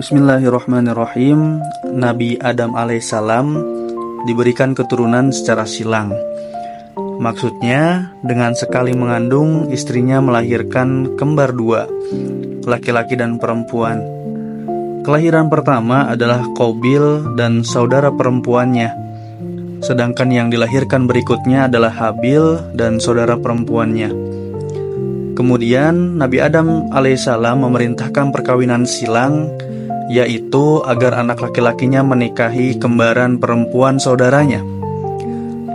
Bismillahirrahmanirrahim. Nabi Adam alaihissalam diberikan keturunan secara silang. Maksudnya, dengan sekali mengandung, istrinya melahirkan kembar dua, laki-laki dan perempuan. Kelahiran pertama adalah Qabil dan saudara perempuannya, sedangkan yang dilahirkan berikutnya adalah Habil dan saudara perempuannya. Kemudian Nabi Adam alaihissalam memerintahkan perkawinan silang, yaitu agar anak laki-lakinya menikahi kembaran perempuan saudaranya.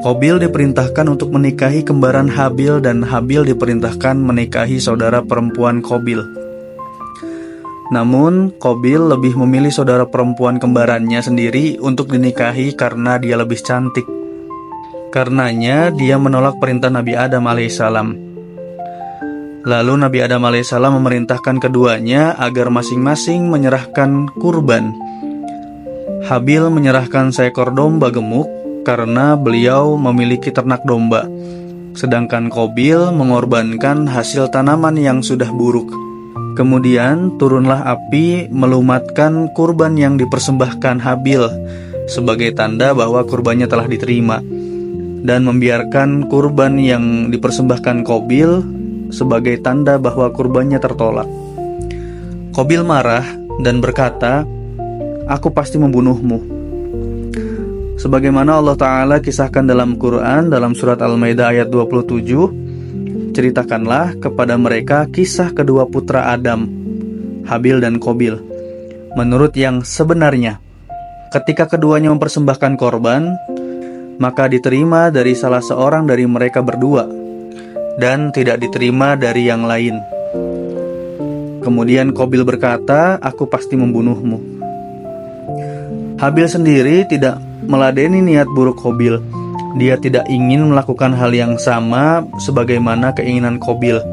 Qabil diperintahkan untuk menikahi kembaran Habil dan Habil diperintahkan menikahi saudara perempuan Qabil. Namun Qabil lebih memilih saudara perempuan kembarannya sendiri untuk dinikahi karena dia lebih cantik. Karenanya dia menolak perintah Nabi Adam alaihissalam. Lalu Nabi Adam alaihissalam memerintahkan keduanya agar masing-masing menyerahkan kurban. Habil menyerahkan seekor domba gemuk karena beliau memiliki ternak domba, sedangkan Qabil mengorbankan hasil tanaman yang sudah buruk. Kemudian turunlah api melumatkan kurban yang dipersembahkan Habil sebagai tanda bahwa kurbannya telah diterima, dan membiarkan kurban yang dipersembahkan Qabil sebagai tanda bahwa kurbannya tertolak. Qabil marah dan berkata, "Aku pasti membunuhmu." Sebagaimana Allah Ta'ala kisahkan dalam Quran dalam surat Al-Maidah ayat 27, ceritakanlah kepada mereka kisah kedua putra Adam, Habil dan Qabil, menurut yang sebenarnya. Ketika keduanya mempersembahkan korban, maka diterima dari salah seorang dari mereka berdua dan tidak diterima dari yang lain. Kemudian Qabil berkata, "Aku pasti membunuhmu." Habil sendiri tidak meladeni niat buruk Qabil. Dia tidak ingin melakukan hal yang sama sebagaimana keinginan Qabil,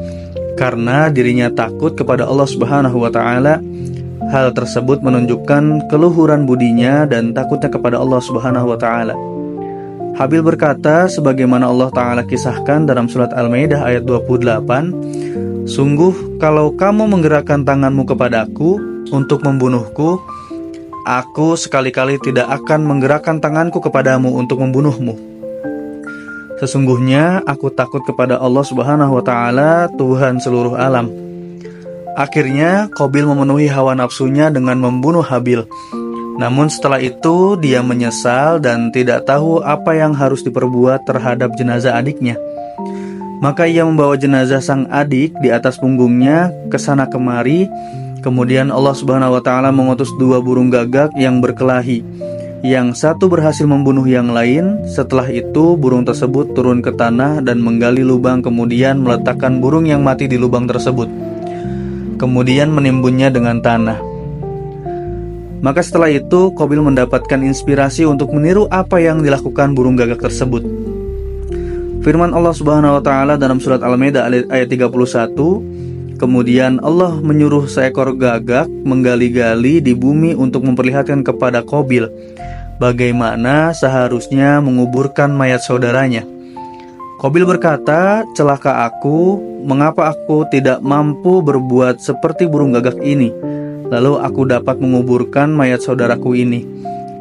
karena dirinya takut kepada Allah Subhanahu wa Ta'ala. Hal tersebut menunjukkan keluhuran budinya dan takutnya kepada Allah Subhanahu wa Ta'ala. Habil berkata sebagaimana Allah Ta'ala kisahkan dalam surat Al-Maidah ayat 28, "Sungguh kalau kamu menggerakkan tanganmu kepadaku untuk membunuhku, aku sekali-kali tidak akan menggerakkan tanganku kepadamu untuk membunuhmu. Sesungguhnya aku takut kepada Allah Subhanahu wa Ta'ala, Tuhan seluruh alam." Akhirnya Qabil memenuhi hawa nafsunya dengan membunuh Habil. Namun setelah itu dia menyesal dan tidak tahu apa yang harus diperbuat terhadap jenazah adiknya. Maka ia membawa jenazah sang adik di atas punggungnya ke sana kemari. Kemudian Allah Subhanahu wa Ta'ala mengutus dua burung gagak yang berkelahi. Yang satu berhasil membunuh yang lain. Setelah itu burung tersebut turun ke tanah dan menggali lubang, kemudian meletakkan burung yang mati di lubang tersebut, kemudian menimbunnya dengan tanah. Maka setelah itu Qabil mendapatkan inspirasi untuk meniru apa yang dilakukan burung gagak tersebut. Firman Allah Subhanahu wa Ta'ala dalam surat Al-Maidah ayat 31, "Kemudian Allah menyuruh seekor gagak menggali-gali di bumi untuk memperlihatkan kepada Qabil bagaimana seharusnya menguburkan mayat saudaranya. Qabil berkata, 'Celaka aku, mengapa aku tidak mampu berbuat seperti burung gagak ini? Lalu aku dapat menguburkan mayat saudaraku ini.'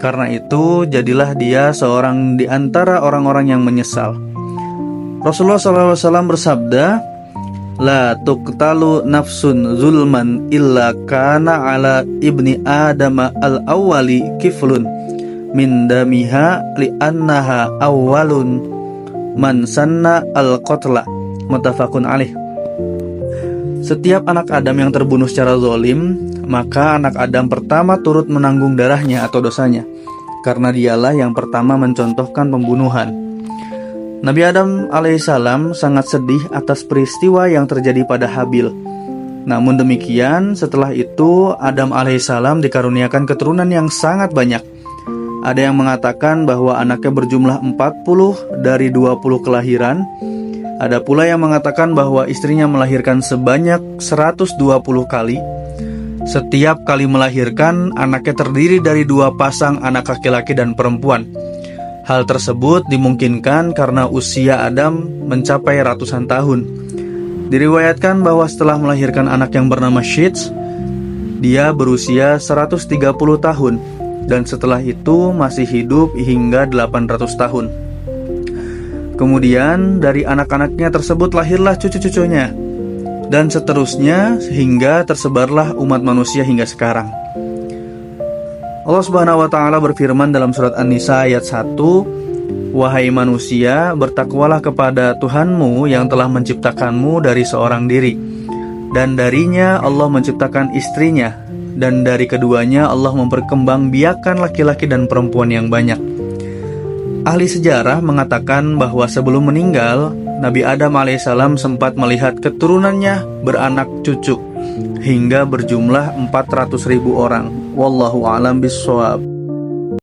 Karena itu jadilah dia seorang di antara orang-orang yang menyesal." Rasulullah SAW bersabda, "La tuqtalu nafsun zulman illa kana ala ibni adama al-awwali kiflun min damiha li'annaha awwalun man sanna al-qatla." Muttafaqun alaih. Setiap anak Adam yang terbunuh secara zalim, maka anak Adam pertama turut menanggung darahnya atau dosanya, karena dialah yang pertama mencontohkan pembunuhan. Nabi Adam alaihissalam sangat sedih atas peristiwa yang terjadi pada Habil. Namun demikian, setelah itu Adam alaihissalam dikaruniakan keturunan yang sangat banyak. Ada yang mengatakan bahwa anaknya berjumlah 40 dari 20 kelahiran. Ada pula yang mengatakan bahwa istrinya melahirkan sebanyak 120 kali. Setiap kali melahirkan, anaknya terdiri dari dua pasang anak laki-laki dan perempuan. Hal tersebut dimungkinkan karena usia Adam mencapai ratusan tahun. Diriwayatkan bahwa setelah melahirkan anak yang bernama Shits, dia berusia 130 tahun, dan setelah itu masih hidup hingga 800 tahun. Kemudian dari anak-anaknya tersebut lahirlah cucu-cucunya, dan seterusnya hingga tersebarlah umat manusia hingga sekarang. Allah Subhanahu wa Ta'ala berfirman dalam surat An-Nisa ayat 1, "Wahai manusia, bertakwalah kepada Tuhanmu yang telah menciptakanmu dari seorang diri, dan darinya Allah menciptakan istrinya, dan dari keduanya Allah memperkembangbiakan laki-laki dan perempuan yang banyak." Ahli sejarah mengatakan bahwa sebelum meninggal, Nabi Adam alaihissalam sempat melihat keturunannya beranak cucu hingga berjumlah 400.000 orang. Wallahu a'lam bishshawab.